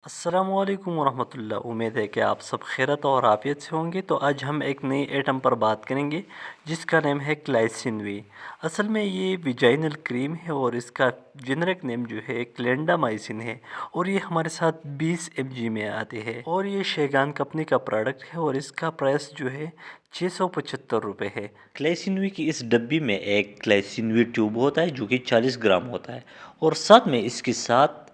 السلام علیکم ورحمۃ اللہ، امید ہے کہ آپ سب خیرت اور عافیت سے ہوں گے۔ تو آج ہم ایک نئی ایٹم پر بات کریں گے جس کا نیم ہے گلائسین وی۔ اصل میں یہ ویجائنل کریم ہے اور اس کا جنرک نیم جو ہے کلینڈامائسن ہے، اور یہ ہمارے ساتھ 20 mg میں آتے ہیں، اور یہ شیگان کمپنی کا پروڈکٹ ہے اور اس کا پرائس جو ہے 675 روپے ہے۔ گلائسین وی کی اس ڈبی میں ایک گلائسین وی ٹیوب ہوتا ہے جو کہ 40 گرام ہوتا ہے، اور ساتھ میں اس کے ساتھ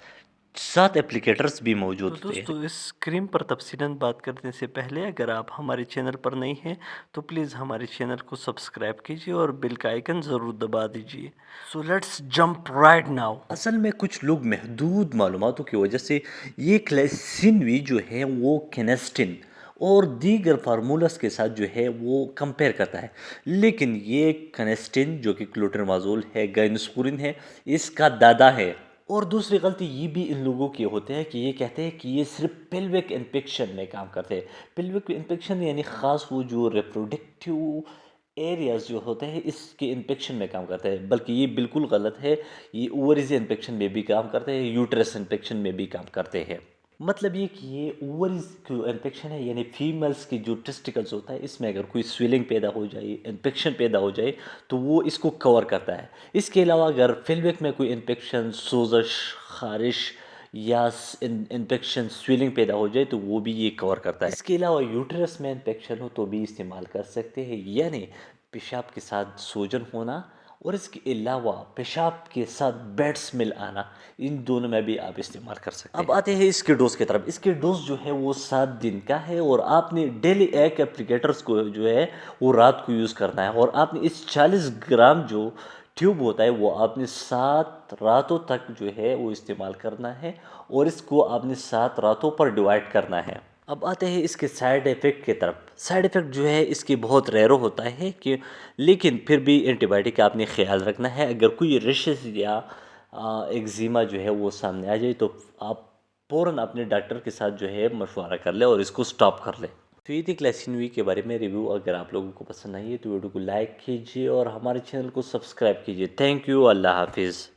7 اپلیکیٹرز بھی موجود ہوتے ہیں۔ دوستو، اس کریم پر تفصیلاً بات کرنے سے پہلے اگر آپ ہمارے چینل پر نہیں ہیں تو پلیز ہمارے چینل کو سبسکرائب کیجیے اور بیل کا آئیکن ضرور دبا دیجیے۔ So let's jump right now. اصل میں کچھ لوگ محدود معلوماتوں کی وجہ سے یہ گلائسین وی جو ہے وہ کینسٹن اور دیگر فارمولاز کے ساتھ جو ہے وہ کمپیئر کرتا ہے، لیکن یہ کنسٹن جو کہ کلوٹرمازول ہے، گائنوسپورین ہے، اس کا دادا ہے۔ اور دوسری غلطی یہ بھی ان لوگوں کی ہوتے ہیں کہ یہ کہتے ہیں کہ یہ صرف پیلوک انفیکشن میں کام کرتے ہیں۔ پیلوک انفیکشن یعنی خاص وہ جو ریپروڈکٹیو ایریاز جو ہوتے ہیں اس کے انفیکشن میں کام کرتے ہیں، بلکہ یہ بالکل غلط ہے۔ یہ اووریز انفیکشن میں بھی کام کرتے ہیں، یوٹرس انفیکشن میں بھی کام کرتے ہیں۔ مطلب یہ کہ یہ اووریز کی انفیکشن ہے، یعنی فیمیلز کی جو ٹیسٹیکلز ہوتا ہے اس میں اگر کوئی سویلنگ پیدا ہو جائے، انفیکشن پیدا ہو جائے تو وہ اس کو کور کرتا ہے۔ اس کے علاوہ اگر پیلوک میں کوئی انفیکشن، سوزش، خارش یا انفیکشن، سویلنگ پیدا ہو جائے تو وہ بھی یہ کور کرتا ہے۔ اس کے علاوہ یوٹرس میں انفیکشن ہو تو بھی استعمال کر سکتے ہیں، یعنی پیشاب کے ساتھ سوجن ہونا اور اس کے علاوہ پیشاب کے ساتھ بیڈ اسمیل آنا، ان دونوں میں بھی آپ استعمال کر سکتے ہیں۔ اب آتے ہیں اس کے ڈوز کی طرف۔ اس کے ڈوز جو ہے وہ 7 دن کا ہے، اور آپ نے ڈیلی ایک اپلیکیٹرز کو جو ہے وہ رات کو یوز کرنا ہے، اور آپ نے اس 40 گرام جو ٹیوب ہوتا ہے وہ آپ نے 7 راتوں تک جو ہے وہ استعمال کرنا ہے، اور اس کو آپ نے 7 راتوں پر ڈیوائڈ کرنا ہے۔ اب آتے ہیں اس کے سائیڈ ایفیکٹ کی طرف۔ سائیڈ ایفیکٹ جو ہے اس کی بہت ریرو ہوتا ہے کہ لیکن پھر بھی اینٹی بائیوٹک آپ نے خیال رکھنا ہے۔ اگر کوئی ریشز یا ایگزیما جو ہے وہ سامنے آ جائے تو آپ فوراً اپنے ڈاکٹر کے ساتھ جو ہے مشورہ کر لیں اور اس کو سٹاپ کر لیں۔ تو یہ تھی گلائسین وی کے بارے میں ریویو۔ اگر آپ لوگوں کو پسند آئی ہے تو ویڈیو کو لائک کیجیے اور ہمارے چینل کو سبسکرائب کیجیے۔ تھینک یو، اللہ حافظ۔